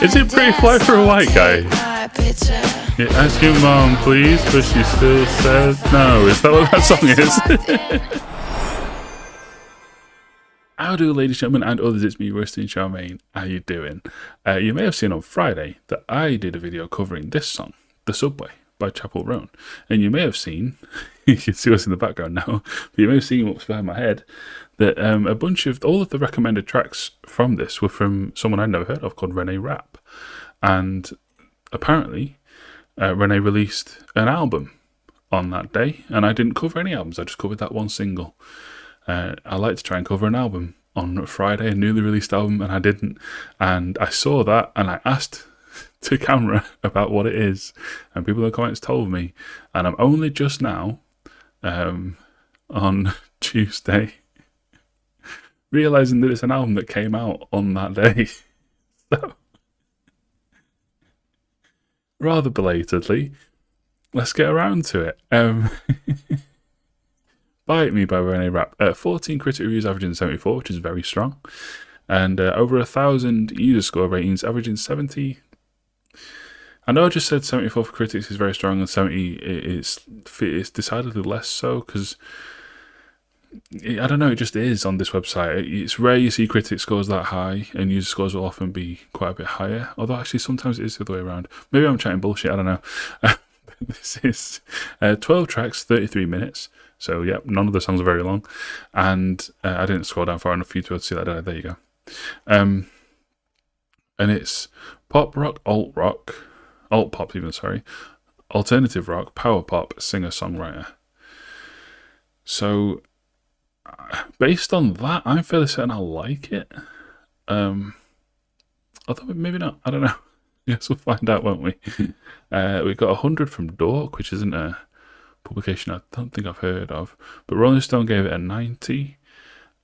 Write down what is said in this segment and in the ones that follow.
Is it pretty fly for a white guy? Yeah, ask your mom, please, but she still says no. Is that what that song is? How do, ladies, gentlemen, and others? It's me, Rusty Charmaine. How you doing? You may have seen on Friday that I did a video covering this song, The Subway, by Chapel Roan. And you may have seen, you can see us in the background now, but you may have seen what's behind my head, that all of the recommended tracks from this were from someone I'd never heard of called Renee Rapp. And apparently, Renee released an album on that day, and I didn't cover any albums, I just covered that one single. I like to try and cover an album on Friday, a newly released album, and I didn't. And I saw that, and I asked to camera about what it is, and people in the comments told me. And I'm only just now, on Tuesday, realising that it's an album that came out on that day. So, rather belatedly, let's get around to it. Bite Me by Renee Rapp. 14 critic reviews averaging 74, which is very strong. And over 1,000 user score ratings averaging 70. I know I just said 74 for critics is very strong, and 70 is decidedly less so, because I don't know, it just is on this website. It's rare you see critic scores that high, and user scores will often be quite a bit higher. Although actually sometimes it is the other way around. Maybe I'm chatting bullshit, I don't know. This is 12 tracks, 33 minutes. So, yeah, none of the songs are very long. And I didn't scroll down far enough for you to be able to see that. There you go. And it's pop rock, alt pop even, sorry, alternative rock, power pop, singer-songwriter. So, based on that, I'm fairly certain I like it. Although maybe not. I don't know. Yes, we'll find out, won't we? We've got 100 from Dork, which isn't a publication I don't think I've heard of, but Rolling Stone gave it a 90.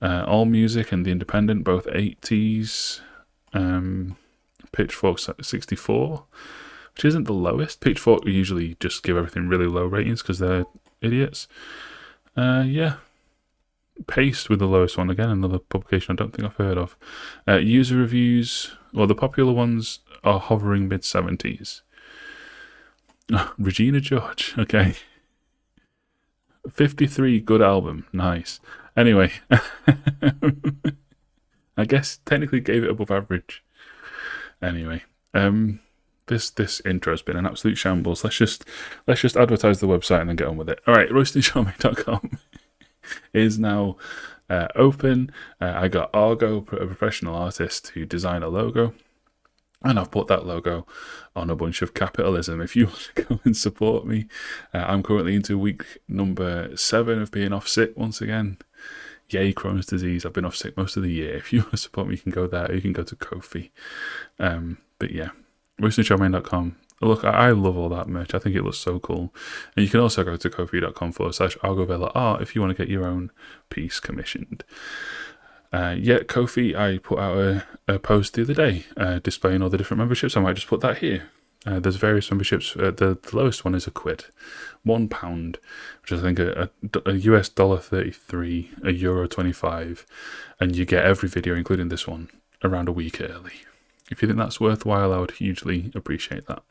All Music and The Independent both 80s. Pitchfork 64, which isn't the lowest. Pitchfork usually just give everything really low ratings because they're idiots. Yeah, Paste with the lowest one, again another publication I don't think I've heard of. User reviews, well, the popular ones are hovering mid-70s. Regina George, okay. 53, good album, nice. Anyway, I guess technically gave it above average. Anyway, this intro's been an absolute shambles. Let's just advertise the website and then get on with it. All right, roastingcharmaine.com is now open. I got Argo, a professional artist, to design a logo. And I've put that logo on a bunch of capitalism. If you want to go and support me, I'm currently into week number 7 of being off sick once again. Yay, Crohn's disease. I've been off sick most of the year. If you want to support me, you can go there. You can go to Ko-fi. But yeah, roastingcharmaine.com. Look, I love all that merch. I think it looks so cool. And you can also go to kofi.com/ArgoVellaArt if you want to get your own piece commissioned. Ko-fi, I put out a post the other day displaying all the different memberships. I might just put that here. There's various memberships. The lowest one is £1, £1, which I think a US $33, a euro 25, and you get every video, including this one, around a week early. If you think that's worthwhile, I would hugely appreciate that.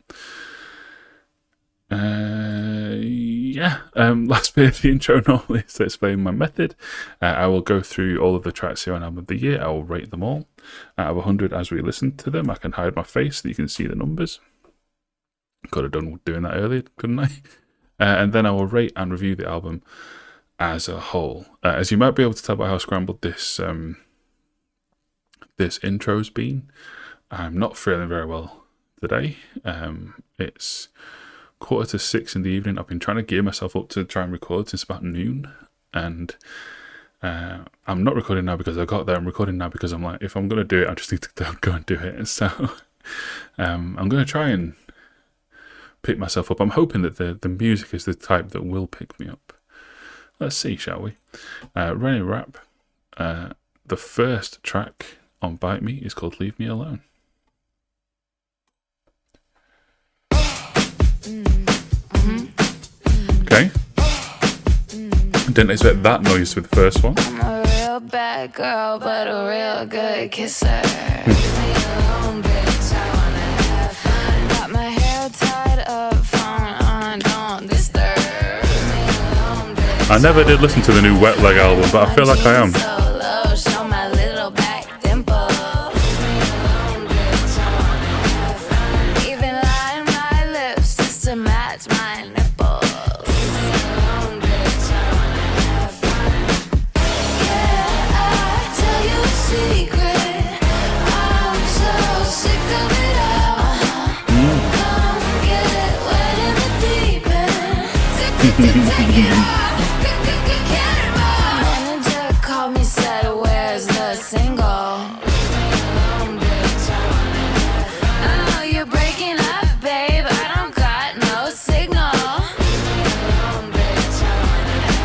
Last bit of the intro normally is to explain my method. I will go through all of the tracks here on Album of the Year. I will rate them all out of 100 as we listen to them. I can hide my face so you can see the numbers. Could have done doing that earlier, couldn't I? And then I will rate and review the album as a whole. As you might be able to tell by how scrambled this intro's been, I'm not feeling very well today. It's 5:45 in the evening. I've been trying to gear myself up to try and record since about noon, and I'm not recording now because I got there. I'm recording now because I'm like, if I'm going to do it, I just need to go and do it. So I'm going to try and pick myself up. I'm hoping that the music is the type that will pick me up. Let's see, shall we? Renee Rapp, the first track on Bite Me is called Leave Me Alone. Okay. Didn't expect that noise with the first one. I'm a real bad girl, but a real good kisser. Leave me alone, bitch. I wanna I never did listen to the new Wet Leg album, but I feel like I am.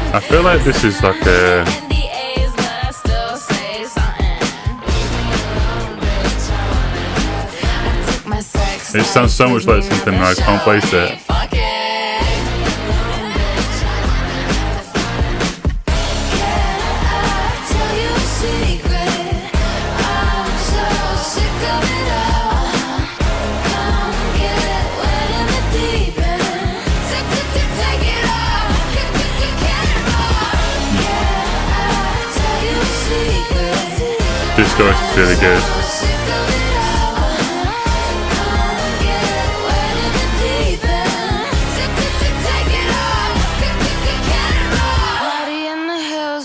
I feel like this is like a... It sounds so much like something I can't place it. This chorus is really good.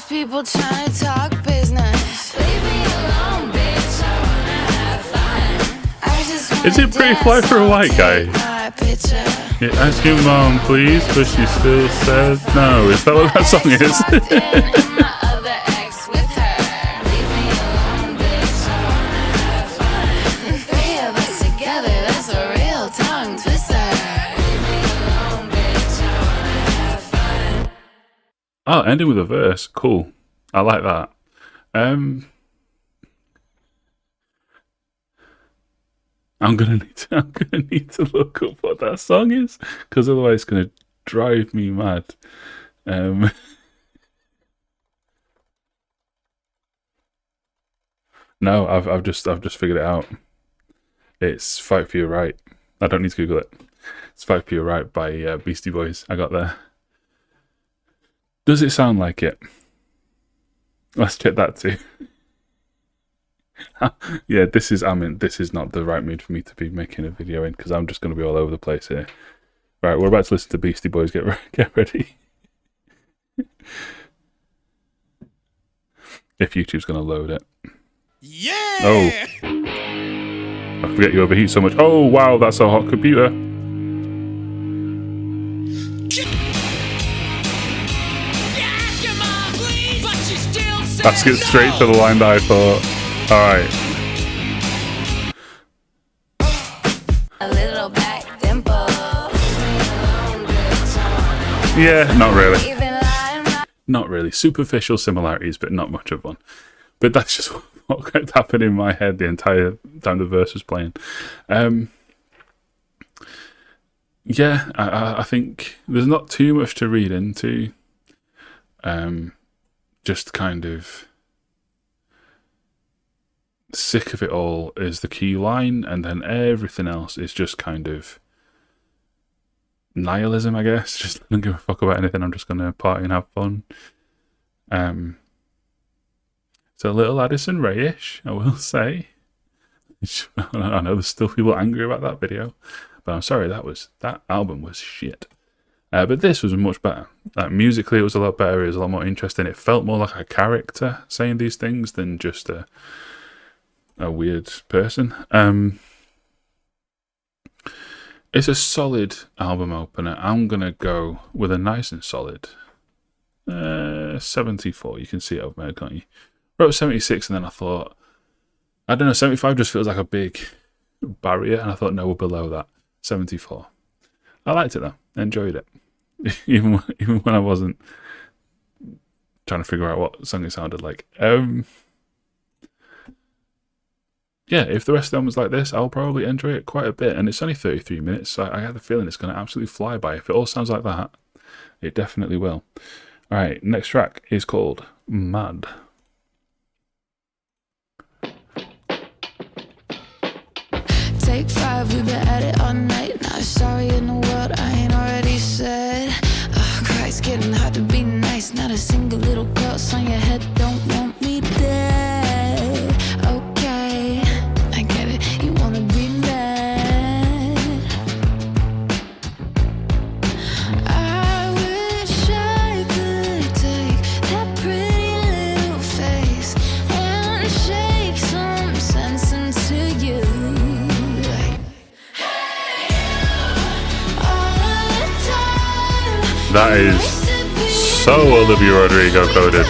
People trying to talk business. Leave me alone, bitch. I wanna have fun. Is it pretty fly for a white guy? Yeah, ask your mom, please, but she still says no. Is that what that song is? Oh, ending with a verse. Cool. I like that. I'm gonna need to look up what that song is, because otherwise it's gonna drive me mad. No, I've just figured it out. It's "Fight for Your Right." I don't need to Google it. It's "Fight for Your Right" by Beastie Boys. I got there. Does it sound like it? Let's check that too. Yeah, this is not the right mood for me to be making a video in, because I'm just going to be all over the place here. Right, we're about to listen to Beastie Boys. Get ready. If YouTube's going to load it. Yeah! Oh. I forget you overheat so much. Oh, wow, that's a hot computer. Let's get straight to the line that I thought. Alright. Yeah, not really. Not really. Superficial similarities, but not much of one. But that's just what kept happening in my head the entire time the verse was playing. Yeah, I think there's not too much to read into. Just kind of sick of it all is the key line, and then everything else is just kind of nihilism, I guess. Just don't give a fuck about anything. I'm just gonna party and have fun. It's a little Addison Rae-ish, I will say. I know there's still people angry about that video, but I'm sorry, that album was shit. But this was much better. Musically, it was a lot better. It was a lot more interesting. It felt more like a character saying these things than just a weird person. It's a solid album opener. I'm going to go with a nice and solid 74. You can see it over there, can't you? Wrote 76, and then I thought, I don't know, 75 just feels like a big barrier, and I thought, no, we're below that. 74. I liked it though. Enjoyed it. even when I wasn't trying to figure out what song it sounded like. Yeah, if the rest of them was like this, I'll probably enjoy it quite a bit. And it's only 33 minutes, so I have the feeling it's going to absolutely fly by. If it all sounds like that, it definitely will. Alright, next track is called Mad. Take 5, we've been at it all night. Not sorry in the world I ain't already said. Oh, Christ, getting hard to be nice. single little curse on your head don't want me dead. Okay, I get it, you wanna be mad. I wish I could take that pretty little face and shake some sense into you. That is so Olivia Rodrigo coded.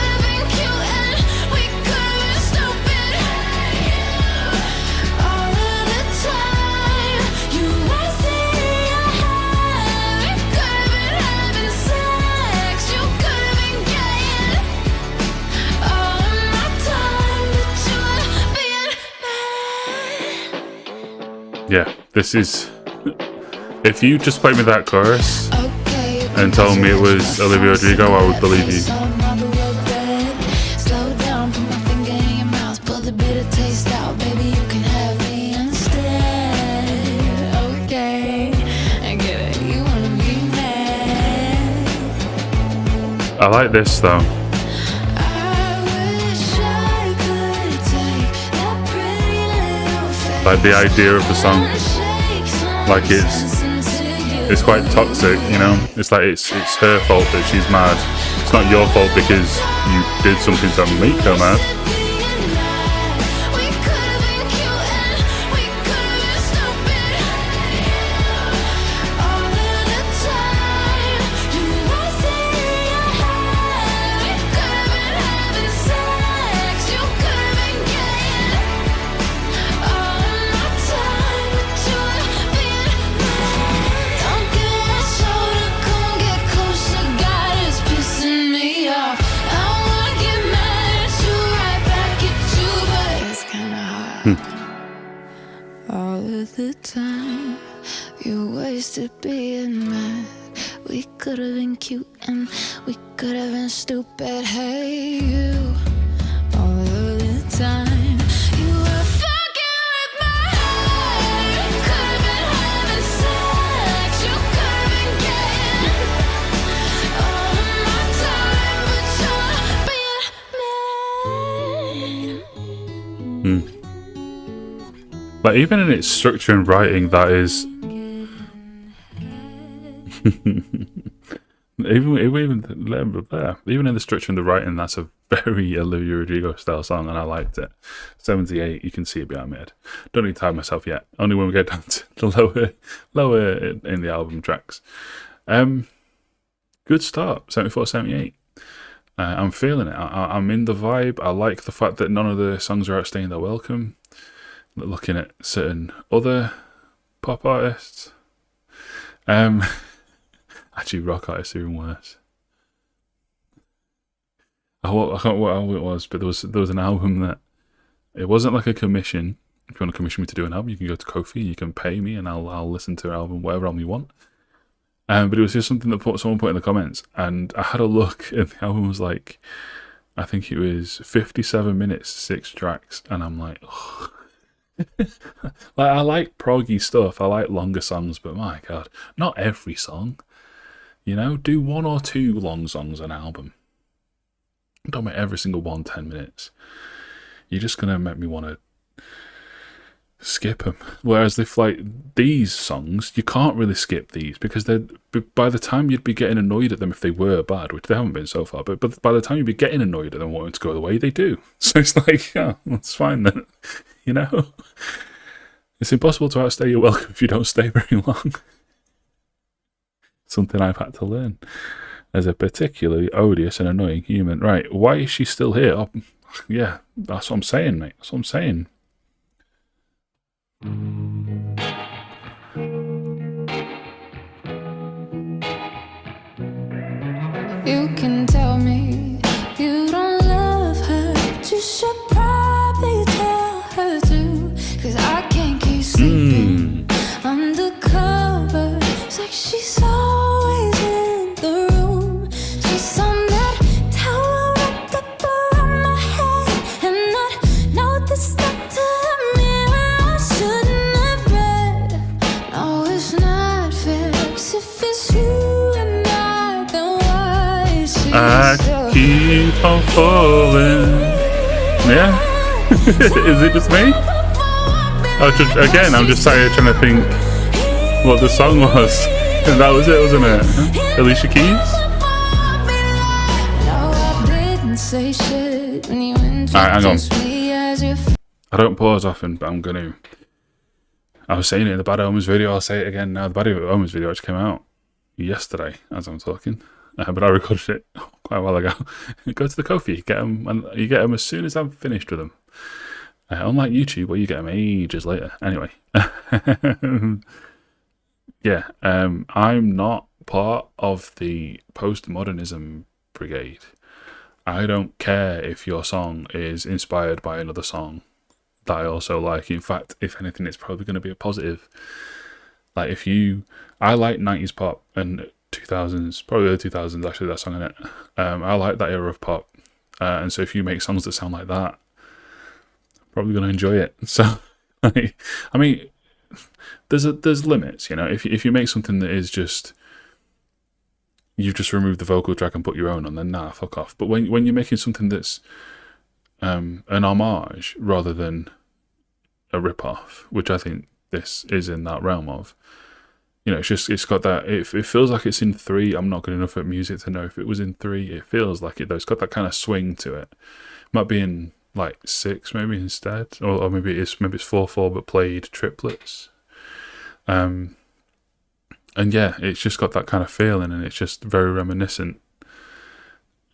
Yeah, this is. If you just played me that chorus and told me it was Olivia Rodrigo, I would believe you. Slow down, put my finger in your mouth, pull the bitter taste out, baby, you can have me instead. Okay, I get it, you wanna be mad. I like this though. I wish I could take that pretty little face. Like the idea of the song, like it's quite toxic, you know. It's like it's her fault that she's mad. It's not your fault because you did something to make her mad. All of the time you wasted being mad. We could have been cute and we could have been stupid. Hey, you. All of the time you were fucking with my head. Could have been having sex. You could have been getting all of my time, but you're being mad. Like even in its structure and writing, that is even in the structure and the writing, that's a very Olivia Rodrigo style song, and I liked it. 78, you can see it behind my head. Don't need to hide myself yet. Only when we get down to the lower in the album tracks. Good start, 74, 78. I'm feeling it. I'm in the vibe. I like the fact that none of the songs are outstaying their welcome. Looking at certain other pop artists, actually rock artists are even worse. I can't remember what album it was, but there was an album that it wasn't like a commission. If you want to commission me to do an album, you can go to Ko-fi, you can pay me, and I'll listen to an album, whatever album you want. But it was just something that someone put in the comments, and I had a look, and the album was like, I think it was 57 minutes, 6 tracks, and I'm like, oh. Like I like proggy stuff, I like longer songs, but my god, not every song, you know. Do 1 or 2 long songs on an album. Don't make every single one 10 minutes. You're just gonna make me want to skip them. Whereas if like these songs, you can't really skip these because they're, by the time you'd be getting annoyed at them if they were bad, which they haven't been so far, but by the time you'd be getting annoyed at them wanting to go away, they do. So it's like, yeah, that's fine then. You know, it's impossible to outstay your welcome if you don't stay very long. Something I've had to learn as a particularly odious and annoying human. Right, why is she still here? Oh, yeah, that's what I'm saying, mate. That's what I'm saying. You can tell me you don't love her, but you should probably tell her to. 'Cause I can't keep sleeping undercover. It's like she's always in the room. She's on that tower wrapped up around my head, and I know this stuck to the mirror I shouldn't have read. No, it's not fair, 'cause if it's you and I, then why is she still keep on falling. Yeah? Is it just me? I'm just sat here trying to think what the song was. And that was it, wasn't it? Alicia Keys? Alright, hang on. I don't pause often, but I'm gonna. I was saying it in the Bad Omens video, I'll say it again now. The Bad Omens video actually came out yesterday as I'm talking. But I recorded it quite a while ago. Go to the Ko-fi, you get them as soon as I'm finished with them. Unlike YouTube, where you get them ages later. Anyway, yeah, I'm not part of the postmodernism brigade. I don't care if your song is inspired by another song that I also like. In fact, if anything, it's probably going to be a positive. Like I like 90s pop and 2000s, probably the 2000s actually, that song in it. I like that era of pop. And so if you make songs that sound like that, I'm probably going to enjoy it. So, I mean, there's limits, you know. If you make something that is just, you've just removed the vocal track and put your own on, then nah, fuck off. But when you're making something that's an homage rather than a rip-off, which I think this is in that realm of, you know, it's got that, it feels like it's in 3. I'm not good enough at music to know if it was in 3. It feels like it though. It's got that kind of swing to it. Might be in like 6 maybe instead, or maybe it's 4/4 but played triplets. And yeah, it's just got that kind of feeling, and it's just very reminiscent,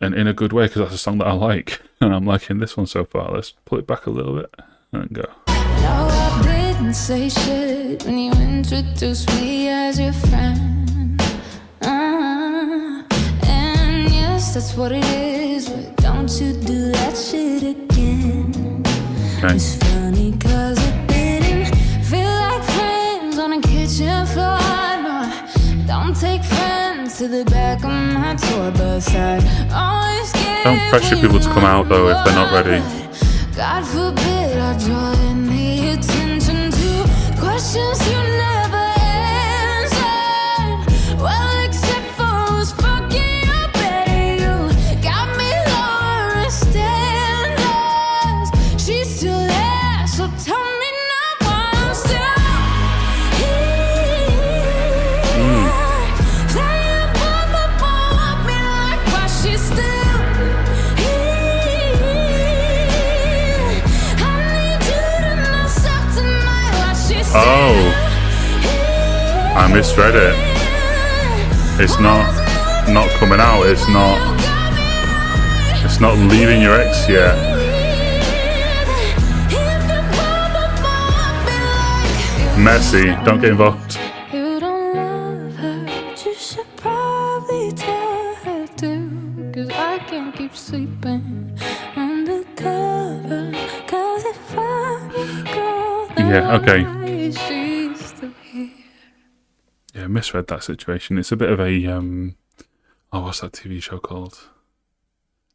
and in a good way, because that's a song that I like, and I'm liking this one so far. Let's pull it back a little bit and go. No, I didn't say shit when you introduced me as your friend. And yes, that's what it is, but don't you do that shit again. Okay. It's funny cause it didn't feel like friends on a kitchen floor. No, don't take friends to the back of my tour bus. Don't pressure people to come out though if they're not ready. God forbid I draw any attention to questions you never answered. Well, except for who's fucking your baby, you got me lowering standards. She's still there, so tell me now why I'm still here. Say you want me like why she's still. Oh, I misread it. It's not coming out. It's not leaving your ex yet. Messy. Don't get involved. You don't love her, you should probably tell her to. Cause I can't keep sleeping undercover. Cause if I go, Yeah, okay. she's still here. Yeah, misread that situation. It's a bit of a what's that TV show called?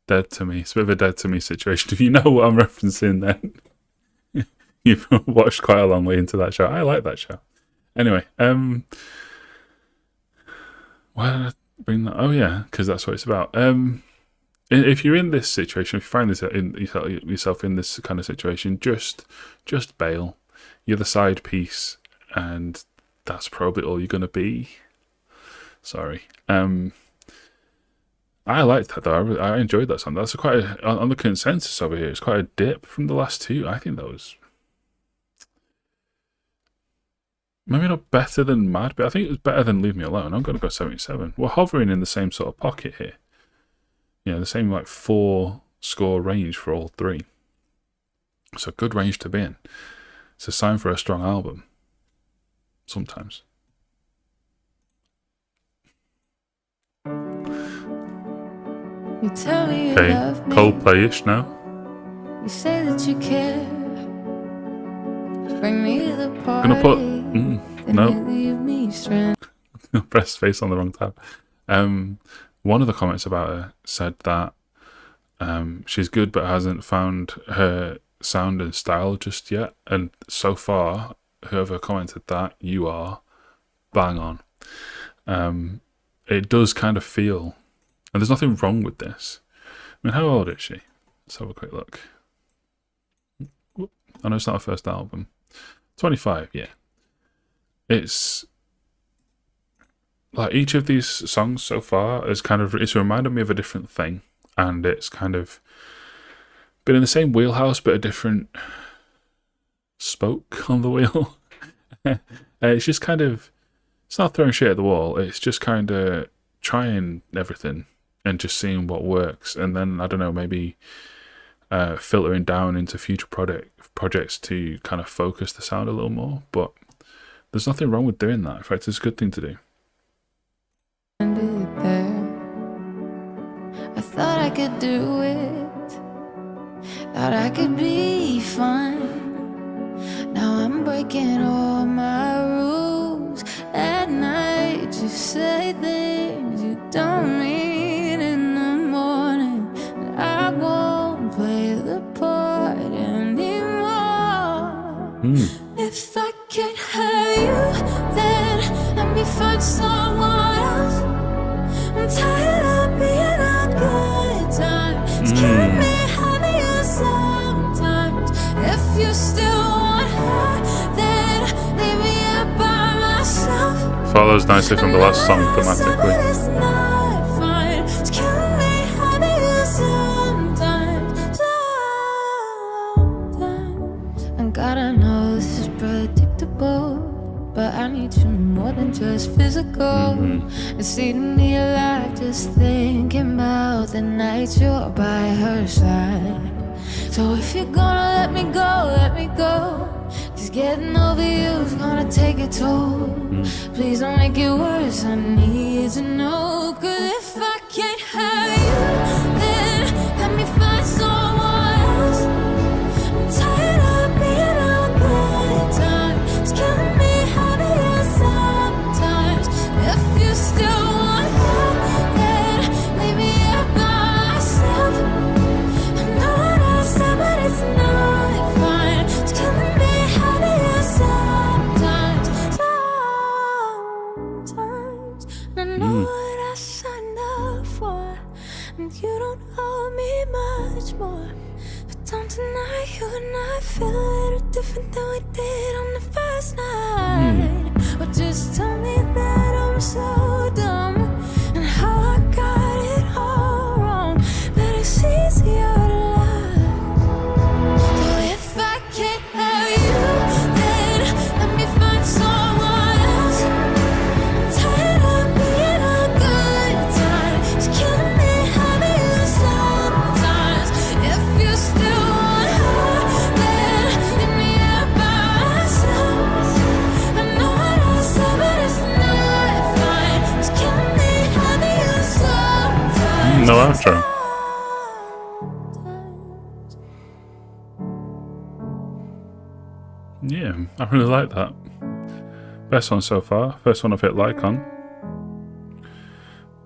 Dead to Me. It's a bit of a Dead to Me situation. If you know what I'm referencing, then you've watched quite a long way into that show. I like that show. Anyway, why did I bring that? Oh yeah, because that's what it's about. If you're in this situation, if you find yourself in this kind of situation, just bail. You're the side piece, and that's probably all you're going to be. Sorry. I liked that though. I enjoyed that song. That's on the consensus over here. It's quite a dip from the last two. I think that was maybe not better than Mad, but I think it was better than Leave Me Alone. I'm going to go 77. We're hovering in the same sort of pocket here. You know, the same like 4 score range for all 3. So good range to be in. It's a sign for a strong album. Sometimes. You tell me you Okay, love me. Coldplay-ish now. You say that you care. Bring me to the party. Gonna put then no. you leave me stranded. Press face on the wrong tab. One of the comments about her said that she's good but hasn't found her sound and style just yet. And so far, whoever commented that, you are bang on. It does kind of feel, and there's nothing wrong with this, I mean, how old is she? Let's have a quick look. I know it's not her first album. 25, yeah. It's like each of these songs so far is kind of, it's reminded me of a different thing, and it's kind of been in the same wheelhouse but a different spoke on the wheel. It's just kind of, it's not throwing shit at the wall, it's just kind of trying everything and just seeing what works, and then, I don't know, maybe filtering down into future projects to kind of focus the sound a little more. But there's nothing wrong with doing that. In fact, it's a good thing to do. I thought I could do it, thought I could be fine. Now I'm breaking all my rules. At night you say things you don't mean in the morning, and I won't play the part anymore. If I can't have you, then let me find someone else. I'm tired of being a good time. It's killing me having you sometimes. If you still want her, then leave me here by myself. Follows nicely from the last song thematically. It's not fine. It's killing me having you sometimes. Sometimes. And God, I know this is predictable, but I need you more than just physical. It's eating me alive just thinking about the nights you're by her side. So if you're gonna let me go, let me go. 'Cause getting over you's gonna take a toll. Please don't make it worse, I need to know. 'Cause if I can't have you, then let me find someone else. I'm tired of being a good time. It's killing me having you sometimes. If you still want her, then leave me here by myself. I know what I said, but it's not fine. It's killing me having you sometimes. Sometimes. I know what I signed up for, and you don't owe me much more. But don't deny you and I feel a little different than we did on the first night. Or just tell me that I'm so dumb and how I got it all wrong, but it's easier to lie. So if I can't have you, then let me find someone else. I'm tired of being a good time. It's killing me having you sometimes. If you still want her, then leave me here by myself. I know what I said, but it's not fine. It's killing me having you sometimes. No outro. Yeah, I really like that. Best one so far. First one I've hit like on.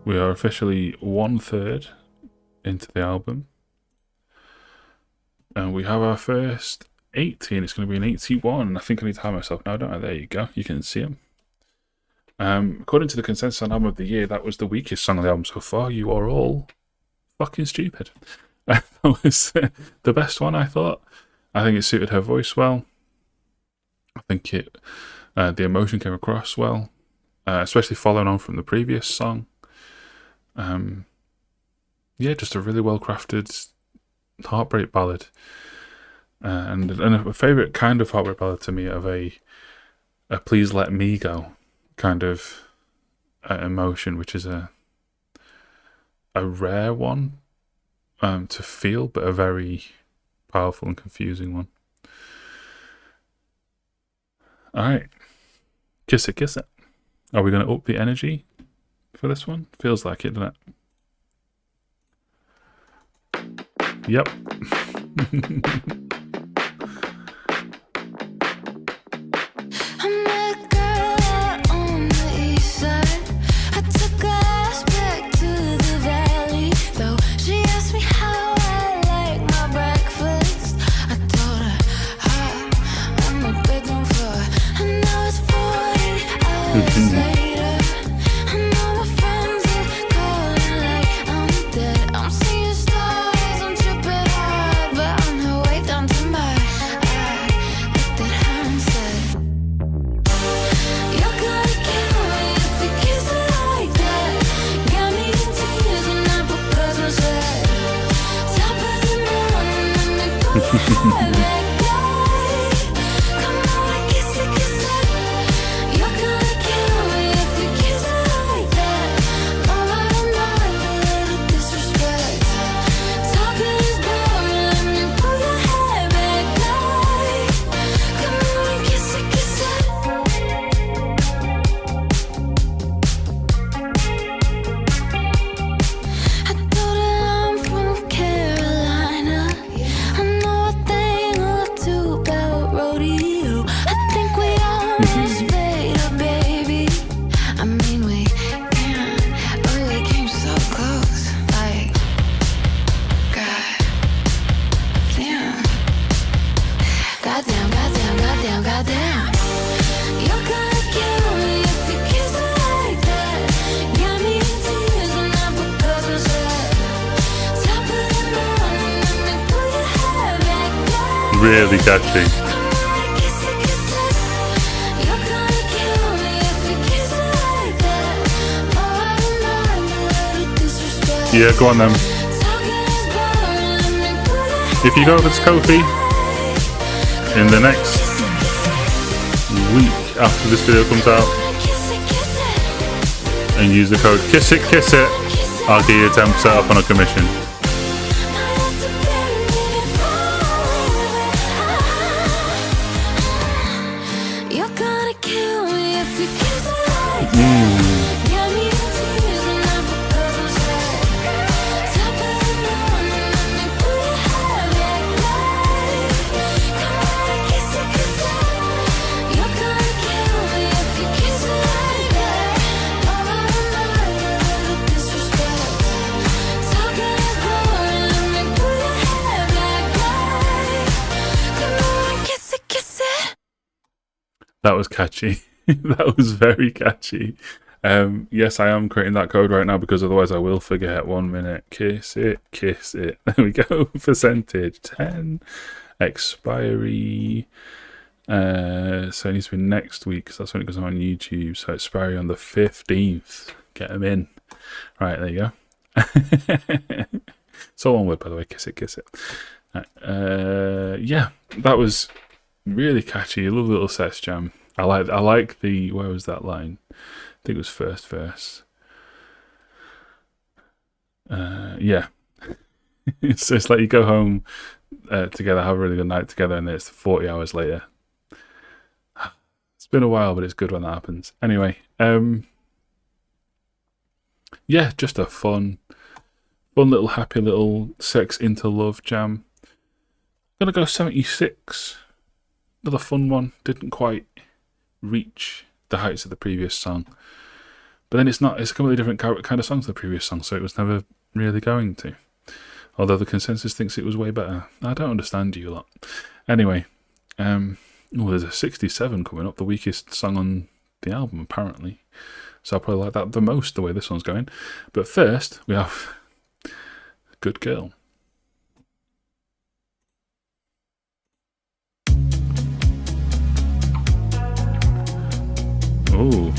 We are officially 1/3 into the album. And we have our first 80, and it's going to be an 81. I think I need to hide myself now, don't I? There you go. You can see them. According to the consensus on album of the year, that was the weakest song on the album so far. You are all fucking stupid. That was the best one, I thought. I think it suited her voice well. I think the emotion came across well, especially following on from the previous song. Yeah, just a really well crafted heartbreak ballad, and a favourite kind of heartbreak ballad to me of a please let me go kind of emotion, which is a rare one to feel, but a very powerful and confusing one. Alright, kiss it, kiss it. Are we going to up the energy for this one? Feels like it, doesn't it? Yep. I met a girl out on the east side. I took her ass back to the valley, though she asked me how I like my breakfast. I told her, hi, on the bedroom floor. And now it's 40 hours later. I know my friends are calling like I'm dead. I'm seeing stars. goddamn, goddamn, goddamn, goddamn. You're gonna kill me if you kiss me like that. Got me in tears when I put cosmos red. Top of the morning, let me pull your hair back, back. Really catchy. You're gonna kill me if you kiss me like that. Oh, I don't mind a little disrespect. Yeah, go on then. Talking is boring, let me pull your hair If you go over to Ko-fi in the next week after this video comes out and use the code kiss it, I'll give you 10% off on a commission. You're gonna kill me if you kiss me like that. Got me in tears when I put cosmos red. Top of the morning, let me pull your hair back, back. Come on, kiss it. You're gonna kill me if you kiss me like that. Oh, I don't mind a little disrespect. Talking is boring, let me pull your hair back, back. Come on, kiss it. That was catchy. That was very catchy. Yes, I am creating that code right now because otherwise I will forget. 1 minute. Kiss it. There we go. Percentage 10. Expiry. So it needs to be next week because that's when it goes on YouTube. So expiry on the 15th. Get them in. Right, there you go. It's all one word, by the way. Kiss it. Yeah, that was really catchy. A little sex jam. I like the, where was that line? I think it was first verse. Yeah. So it's like you go home together, have a really good night together, and then it's 40 hours later. It's been a while, but it's good when that happens. Anyway, yeah, just a fun little happy little sex into love jam. I'm gonna go 76. Another fun one. Didn't quite reach the heights of the previous song, but then it's a completely different kind of song to the previous song, so it was never really going to, although the consensus thinks it was way better. I don't understand you lot. Anyway, there's a 67 coming up, the weakest song on the album apparently, so I'll probably like that the most, the way this one's going. But first we have Good Girl. Oh.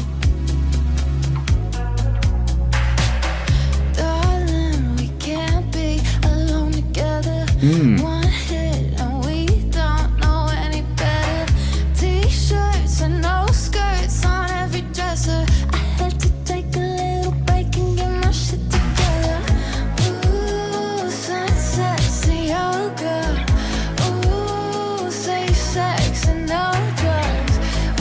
Darling, we can't be alone together. One hit and we don't know any better. T-shirts and no skirts on every dresser. I had to take a little break and get my shit together. Ooh, sunsets and yoga. Ooh, safe sex and no drugs.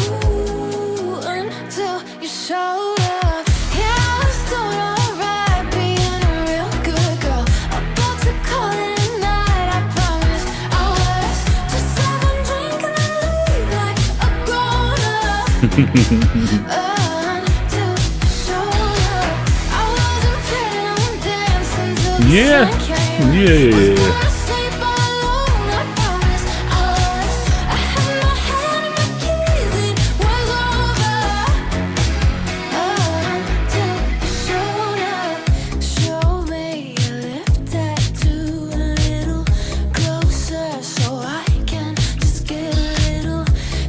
Ooh, until you showed up. Yeah, I was doing alright, being a real good girl. About to call it a night, I promise. I was just have one drink and then leave like a grown-up. Until you showed up. I wasn't planning on dancing till the Yeah. sun came. Yeah. Was gonna sleep all alone, I promise. I had my hand in my keys, it was over. Until you showed up, show me your lip tattoo a little closer, so I can just get a little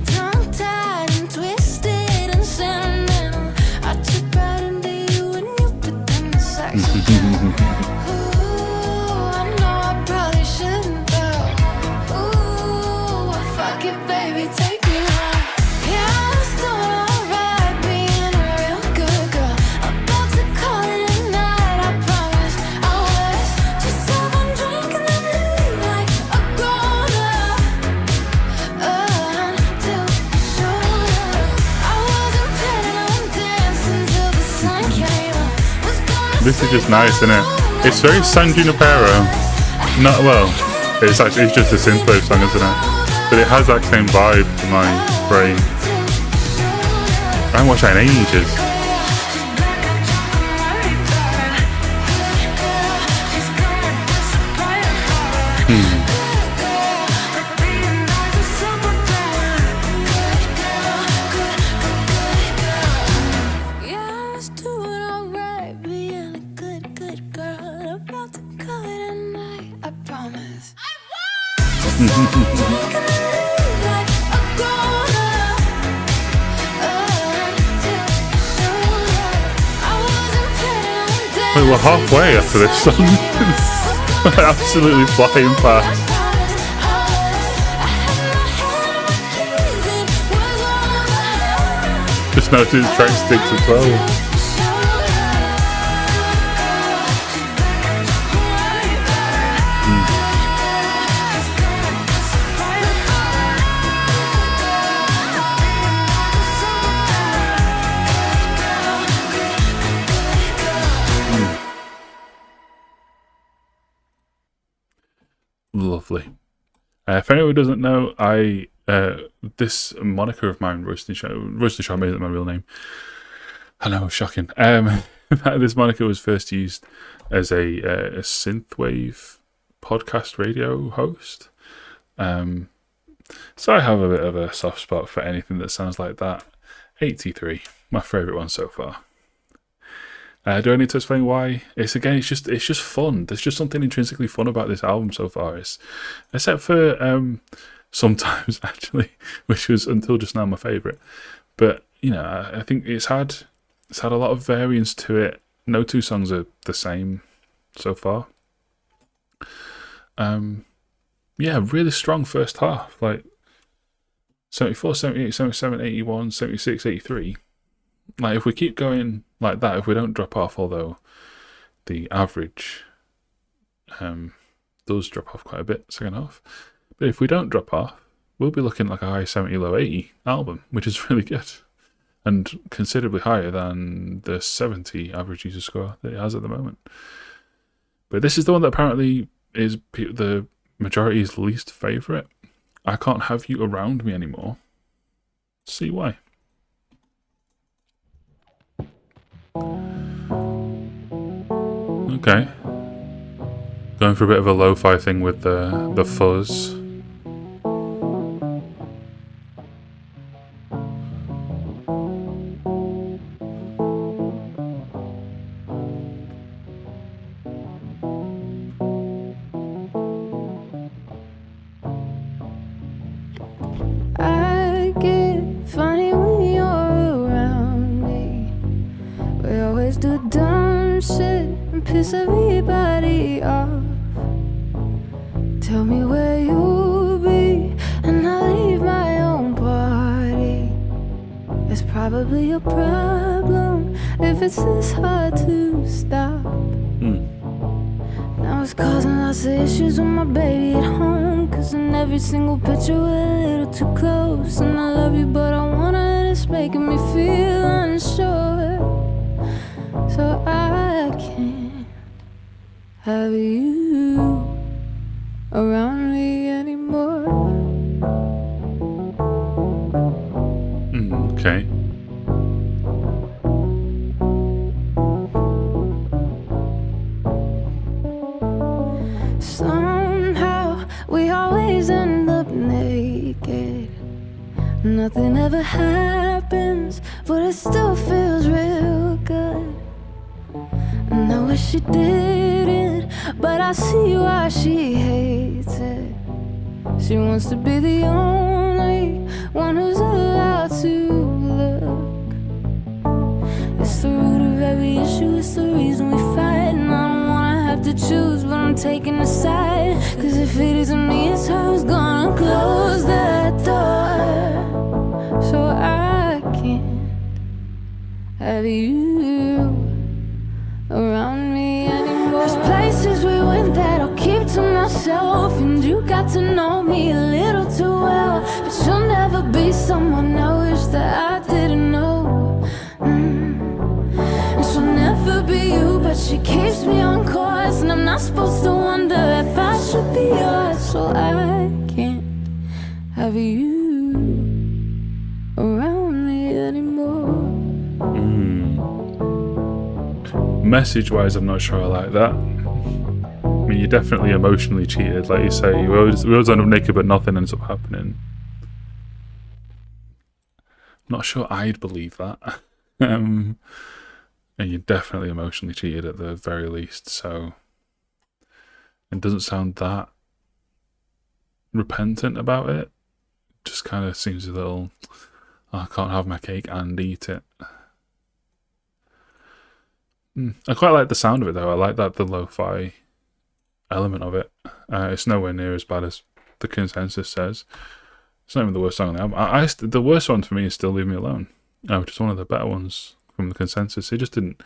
tongue-tied and twisted and sentimental. I took right into you and you pretend to sex again. Ooh, I know I probably shouldn't though. Ooh, fuck it, baby, take me home. Yeah, I was doing alright, being a real good girl. About to call it a night, I promise. I was just have one drink and then leave like a grown-up. Until you showed up. I wasn't planning on dancing till the sun came up. Was gonna This is just nice, isn't it? It's very San Junipero. Not well. It's just a synthwave song, isn't it? But it has that same vibe to my brain. I haven't watched that in ages. Wait, we're halfway after this song. Absolutely flying past. Just noticed the track sticks as well. Lovely. If anyone doesn't know, this moniker of mine, Roasting Charmaine isn't my real name. I know, shocking. This moniker was first used as a synthwave podcast radio host. So I have a bit of a soft spot for anything that sounds like that. 83, my favourite one so far. Do I need to explain why? It's just fun. There's just something intrinsically fun about this album so far. Except for sometimes actually, which was until just now my favourite. But you know, I think it's had a lot of variance to it. No two songs are the same so far. Yeah, really strong first half. Like 74, 78, 77, 81, 76, 83. Like if we keep going like that, if we don't drop off, although the average does drop off quite a bit second half, but if we don't drop off, we'll be looking like a high 70, low 80 album, which is really good and considerably higher than the 70 average user score that it has at the moment. But this is the one that apparently is the majority's least favourite. I Can't Have You Around Me Anymore. See why. Okay. Going for a bit of a lo-fi thing with the fuzz. I get funny when you're around me. We always do dumb shit and piss everybody off. Tell me where you'll be, and I'll leave my own party. It's probably a problem if it's this hard to stop. Now it's causing lots of issues with my baby at home, 'cause in every single picture we're a little too close. And I love you, but I wanna, and it's making me feel unsure. So I can't have you around me anymore. Okay. Somehow we always end up naked. Nothing ever happens, but it still feels real good. And I wish she didn't, but I see why she hates it. She wants to be the only one who's allowed to look. It's the root of every issue, it's the reason we fight. And I don't wanna have to choose, but I'm taking a side. 'Cause if it isn't me, it's her who's gonna close that door. So I can't have you around me anymore. There's places we went that I'll keep to myself, and you got to know me a little too well. But you'll never be someone I wish that I didn't know. And she'll never be you, but she keeps me on course. And I'm not supposed to wonder if I should be yours. So I can't have you around me anymore. Message-wise, I'm not sure I like that. I mean, you're definitely emotionally cheated, like you say. We always end up naked, but nothing ends up happening. Not sure I'd believe that. And you're definitely emotionally cheated at the very least, so it doesn't sound that repentant about it. Just kind of seems a little, I can't have my cake and eat it. I quite like the sound of it though. I like that the lo-fi element of it. It's nowhere near as bad as the consensus says. It's not even the worst song on the album. The worst one for me is Still Leave Me Alone, which is one of the better ones from the consensus. It just didn't.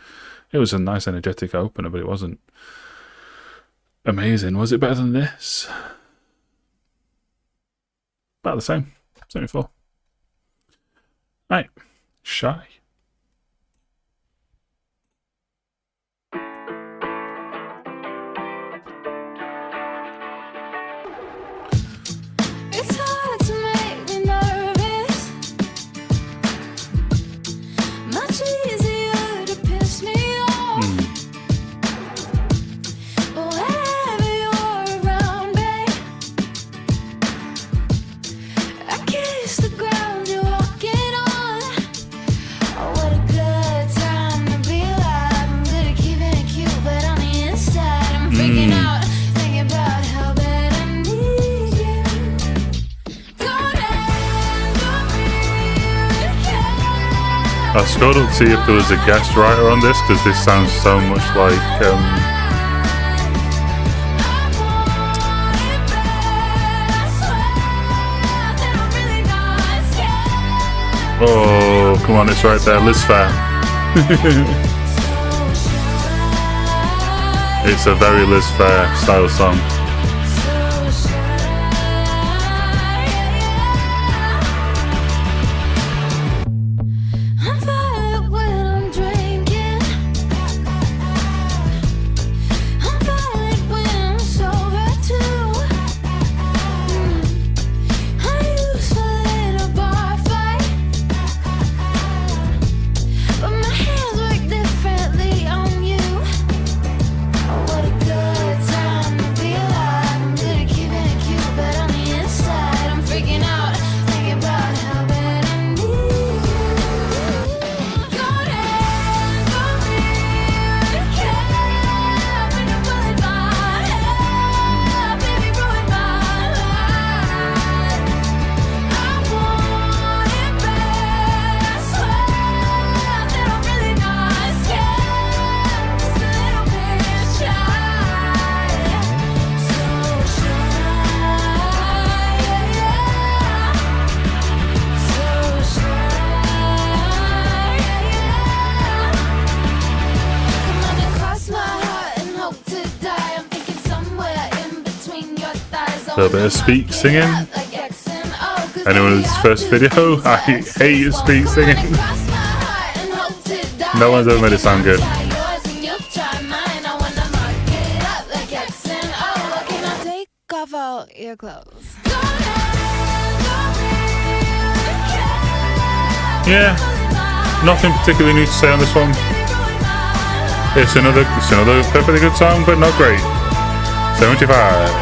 It was a nice, energetic opener, but it wasn't amazing. Was it better than this? About the same. 74. Right. Shy. It's hard to make me nervous. Much easier to piss me off. But whenever you're around, babe, I kiss the ground you're walking on. Oh, what a good time to be alive. I'm good at keeping it cute, but on the inside I'm freaking out, thinking about how bad I need you. I scrolled up to see if there was a guest writer on this, because this sounds so much like oh, come on, it's right there, Liz Fair. It's a very Liz Fair style song. I'm fine when I'm drinking. I'm fine when I'm sober too. I used to let a bar fight, but my hands work differently on you. Oh, what a good time to be alive. I'm good at keeping it cute, but on the inside I'm freaking out, thinking about how bad I need you. Go down, go real, care when you bullet my head, baby, ruin my life. I want it bad, I swear that I'm really not scared, just a little bit shy, so come on and cross my heart and hope to die. I'm thinking somewhere in between your thighs. A little bit of speak singing. Anyone who's first video, I hate speak singing. No one's ever made it sound good. Take off all your clothes. Yeah, nothing particularly new to say on this one. It's another perfectly good song, but not great. 75.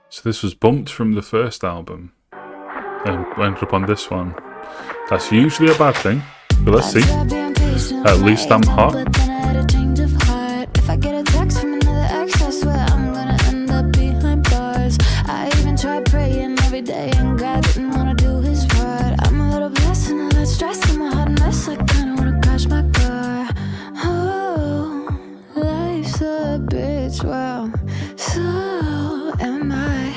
So this was bumped from the first album and ended up on this one. That's usually a bad thing, but let's see. At least I'm hot. But then I had a change of heart. If I get a text from another ex, I swear I'm gonna end up behind bars. I even tried praying every day, and God didn't wanna do his part. I'm a little blessed and a lot stressed in my hot mess. I kinda wanna crash my car. Oh, life's a bitch. Well, so am I.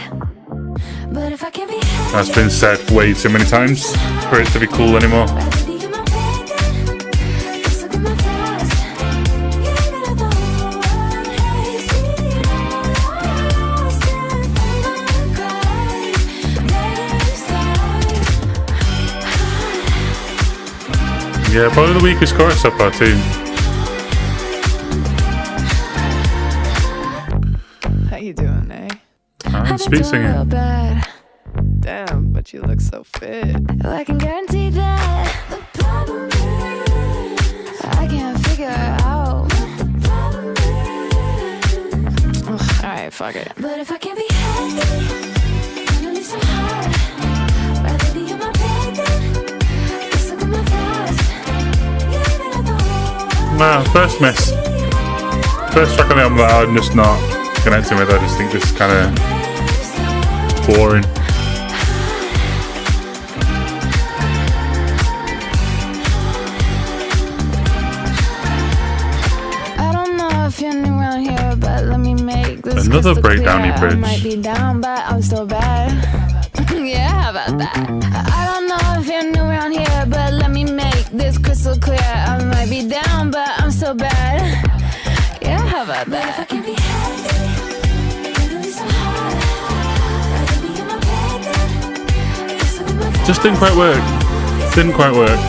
But if I can be happy, That's been said way too many times for it to be cool anymore. rather be in my bed, just look at my flaws. Even if the whole world hates me, I'm still gonna cry. This time, Yeah, probably the weakest chorus so far too. How you doing, eh? And speak singing. bad. Damn, but you look so fit. I can guarantee that the problem is I can't figure out. Ugh, alright, fuck it. But if I can be happy, then at least I'm hot. Rather be in my bed than Nah, first miss. First track on the album I'm just not connecting with. I just think this is kind of boring. I don't know if you're new around here, but let me make this Another crystal breakdowny clear. bridge. I might be down, but I'm still bad. Yeah, how about that? I don't know if you're new around here, but let me make this crystal clear. I might be down, but I'm still bad. Yeah, how about that? If I can be happy, it'll be so hard. Rather be in my bed than just look at my face. Just didn't quite work. Didn't quite work.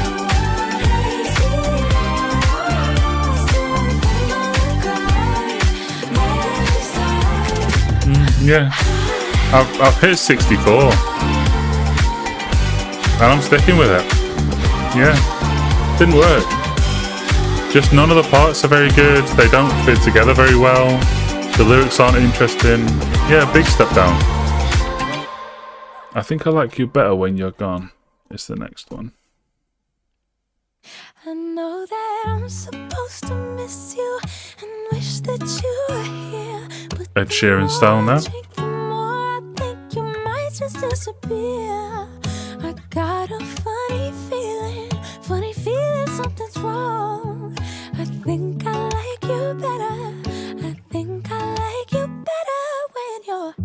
Yeah. I've hit 64. And I'm sticking with it. Yeah. Didn't work. Just none of the parts are very good. They don't fit together very well. The lyrics aren't interesting. Yeah, big step down. I think I like you better when you're gone. It's the next one. I know that I'm supposed to miss you and wish that you were here. But Ed Sheeran style now. the more I think you might just disappear. I got a funny feeling something's wrong. I think I like you better. I think I like you better when you're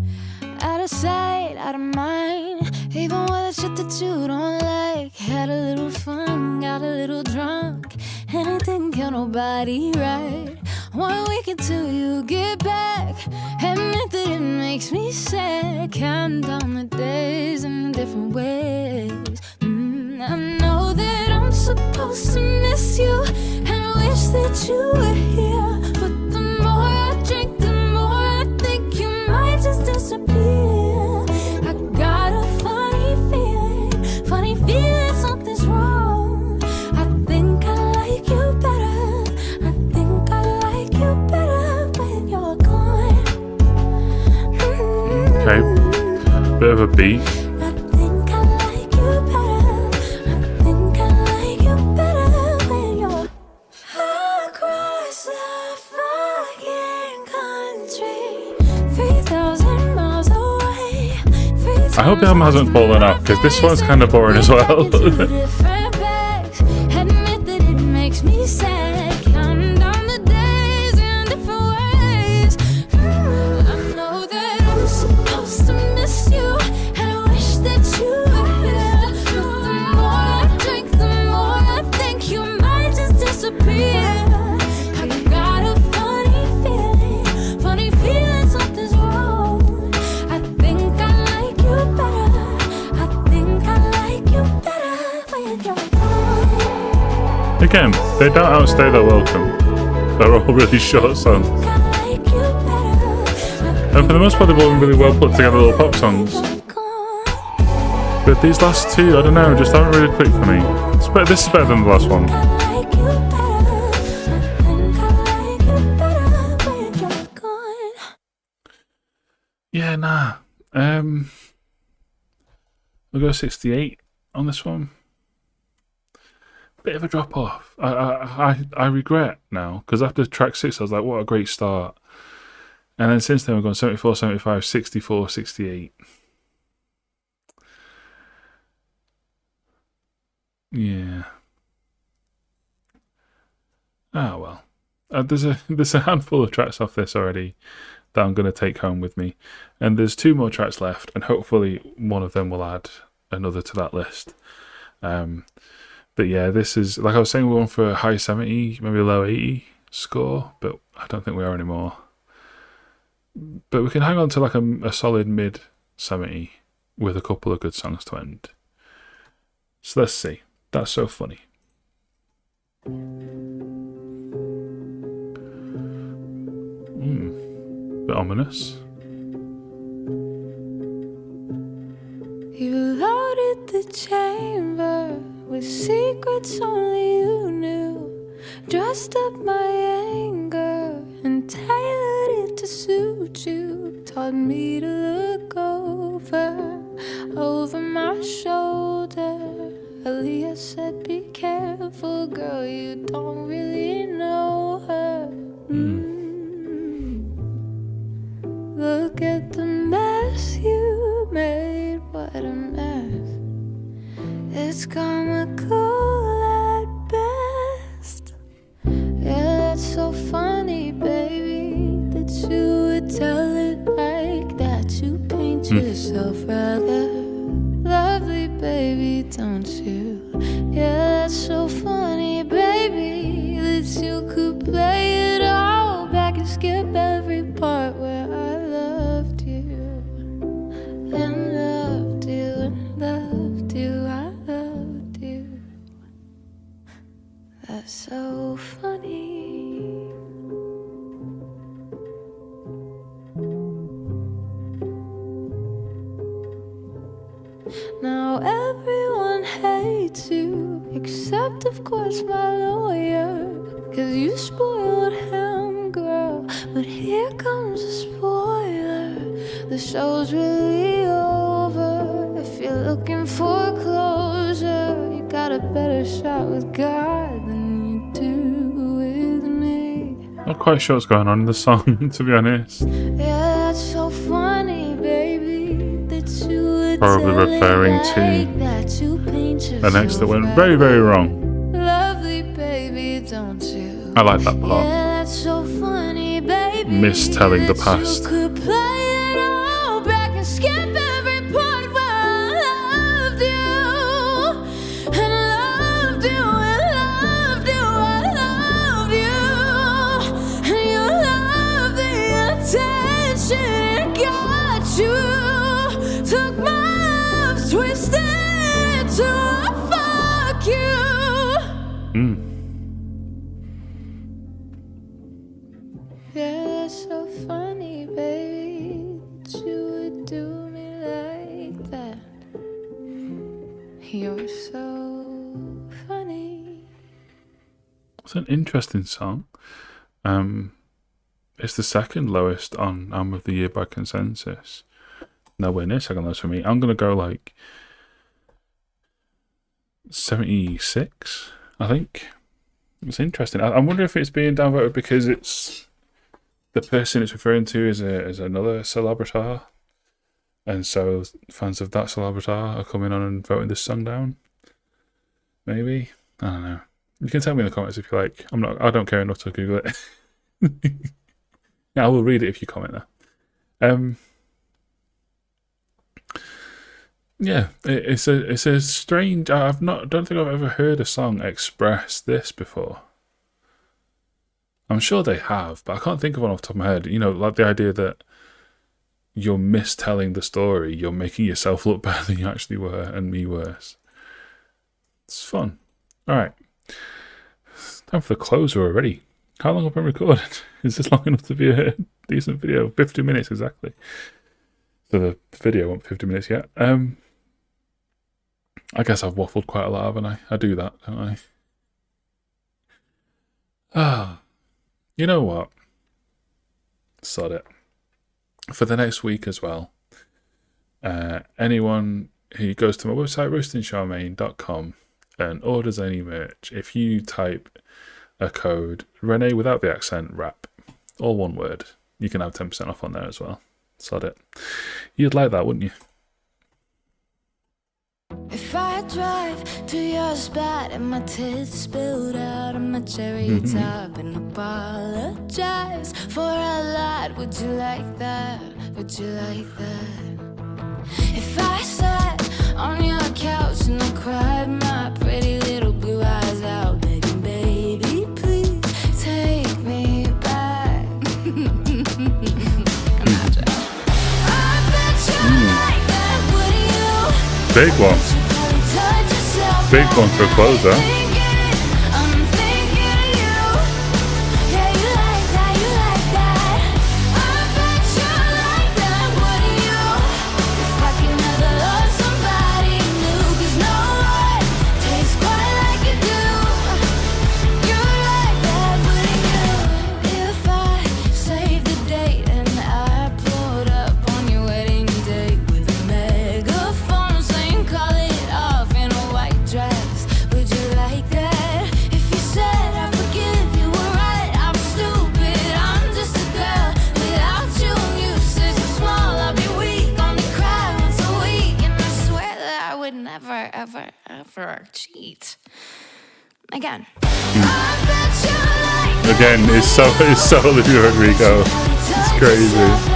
out of sight, out of mind. Even with the shit that you don't like. Had a little fun, got a little drunk, and it didn't kill nobody, right? 1 week until you get back. Admit that it makes me sad. Counting down the days in different ways. I know that I'm supposed to miss you and wish that you were here. But the more I drink, the more I think you might just disappear. I got a funny feeling something's wrong. I think I like you better. I think I like you better when you're gone. Okay. Bit of a beat. I think I like you better. I think I like you better when you're across the fucking country. 3,000 miles away. I hope the album hasn't fallen off, because this one's kind of boring as well. Admit that it makes me sad. Counting down the days in different ways. I know that I'm supposed to miss you and I wish that you were here. But the more I drink, the more I think you might just disappear. I got a funny feeling something's wrong. I think I like you better. I think I like you better when you're gone. Again, they don't outstay their welcome. They're all really short songs. I like you better. And for the most part, they've all been really well put together little pop songs. But these last two, I don't know, just haven't really clicked for me. This is better than the last one. Yeah, nah. We'll go 68 on this one. Bit of a drop off. I regret now, because after track 6 I was like, what a great start. And then since then we've gone 74, 75, 64, 68. Yeah. Ah well. There's a handful of tracks off this already that I'm going to take home with me. And there's 2 more tracks left, and hopefully one of them will add another to that list. But yeah, this is, like I was saying, we're on for a high 70, maybe a low 80 score, but I don't think we are anymore. But we can hang on to like a solid mid 70 with a couple of good songs to end. So let's see. That's so funny. Bit ominous. You loaded the chamber with secrets only you knew. Dressed up my anger and tailored it to suit you. Taught me to look over my shoulder Aaliyah said, be careful, girl, you don't really know her. Look at the mess you made, what a mess. It's comical at best. Yeah, that's so funny, baby, that you would tell it like that. You paint yourself rather lovely, baby, don't you? Yeah, that's so funny, baby, that you could play it all back and skip every part where I loved you and loved you and loved you. I loved you. That's so funny. Now everyone hates you, except of course my lawyer, 'cause you spoiled him, girl. But here comes a spoiler, the show's really over. If you're looking for closure, you got a better shot with God than you do with me. Not quite sure what's going on in the song, to be honest. Yeah, that's so funny, baby, that you would Probably tell referring it to like that. You paint an ex that went yourself very, very rather wrong. lovely, baby, don't you? I like that part. Yeah, that's so funny, baby. Mistelling the that past. You could play it all back and skip every part where I loved you and loved you and loved you. I loved you and you loved the attention it got you. Took my love, twisted it to a fuck you. Yeah, that's so funny, baby, that you would do me like that. You're so funny. It's an interesting song. It's the second lowest on Album of the Year by consensus. Nowhere near second lowest for me. I'm going to go like 76, I think. It's interesting. I wonder if it's being downvoted because it's the person it's referring to is another celebritar, and so fans of that celebritar are coming on and voting this song down. Maybe, I don't know. You can tell me in the comments if you like. I don't care enough to Google it. Yeah, I will read it if you comment there. Yeah, it's a strange. Don't think I've ever heard a song express this before. I'm sure they have, but I can't think of one off the top of my head. You know, like the idea that you're mistelling the story, you're making yourself look better than you actually were, and me worse. It's fun. All right, time for the closer already. How long have I been recording? Is this long enough to be a decent video? 50 minutes exactly. So the video won't be 50 minutes yet. I guess I've waffled quite a lot, haven't I? I do that, don't I? You know what? Sod it. For the next week as well, anyone who goes to my website, roastingcharmaine.com, and orders any merch, if you type a code Renee without the accent Rapp, all one word, you can have 10% off on there as well. Sod it. You'd like that, wouldn't you? If I drive to your spot and my tits spilled out on my cherry top and apologize for a lot, would you like that? Would you like that? If I sat on your couch and I cried my pretty little blue eyes out, begging, baby, please take me back. Imagine. I bet you like that, wouldn't you? Big one. Big one for a closer. I'm thinking of you. Yeah, you like that, you like that. I bet you like that, wouldn't you? If I can never love somebody new, 'cause no one tastes quite like you do. You like that, wouldn't you? If I saved the date and I pulled up on your wedding day with a megaphone saying call it off in a white dress, for a cheat. Again. Again, it's so Olivia Rodrigo. It's crazy.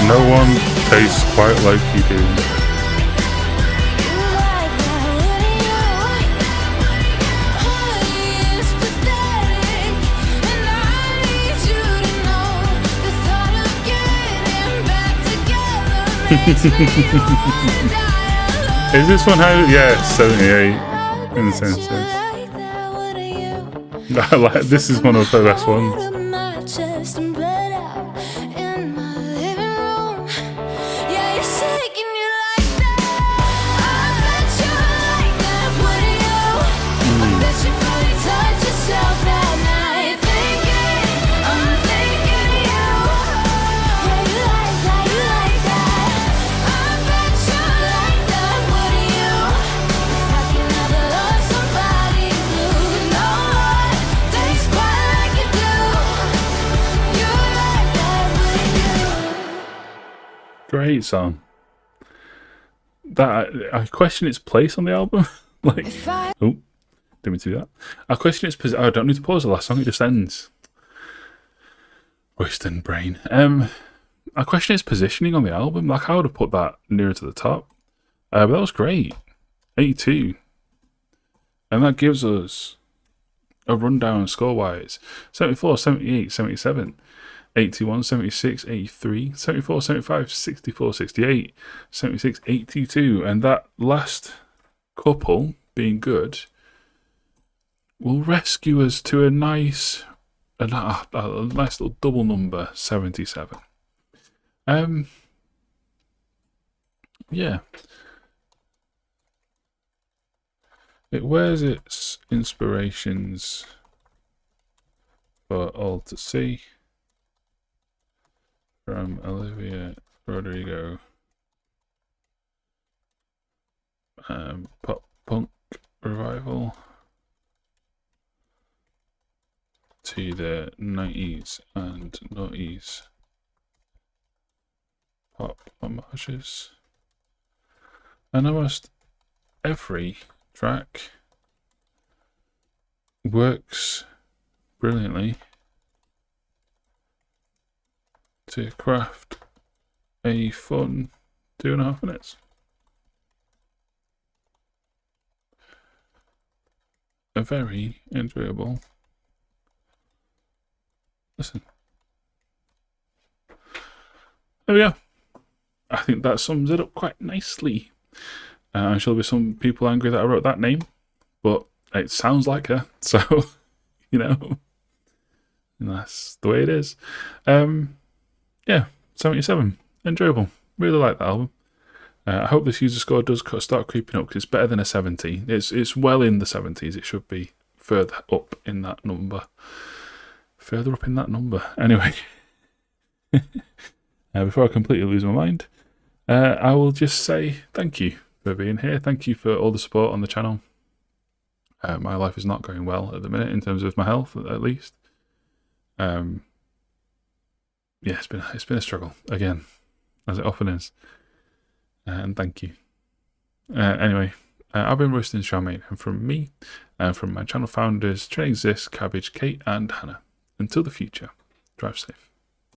No one tastes quite like you do. Is this one how? Yeah, 78 in the census. This is one of the best ones. Great song. That I question its place on the album. Like, oh, didn't mean to do that. I question its position. Oh, I don't need to pause the last song; it just ends. Wasting brain. I question its positioning on the album. Like, I would have put that nearer to the top. But that was great. 82, and that gives us a rundown score-wise: 74, 78, 77. 81, 76, 83, 74, 75, 64, 68, 76, 82. And that last couple, being good, will rescue us to a nice little double number, 77. Yeah. It wears its inspirations for all to see. From Olivia Rodrigo, pop punk revival to the 90s and noughties pop homages, and almost every track works brilliantly to craft a fun 2.5 minutes. A very enjoyable listen. There we go. I think that sums it up quite nicely. I'm sure there'll be some people angry that I wrote that name, but it sounds like her, so, you know, and that's the way it is. Yeah, 77. Enjoyable. Really like that album. I hope this user score does start creeping up, because it's better than a 70. It's well in the 70s. It should be further up in that number. Further up in that number. Anyway, before I completely lose my mind, I will just say thank you for being here. Thank you for all the support on the channel. My life is not going well at the minute in terms of my health, at least. Yeah, it's been a struggle again, as it often is. And thank you. Anyway, I've been roasting Charmaine, and from me, and from my channel founders, Train Exist, Cabbage, Kate, and Hannah. Until the future, drive safe.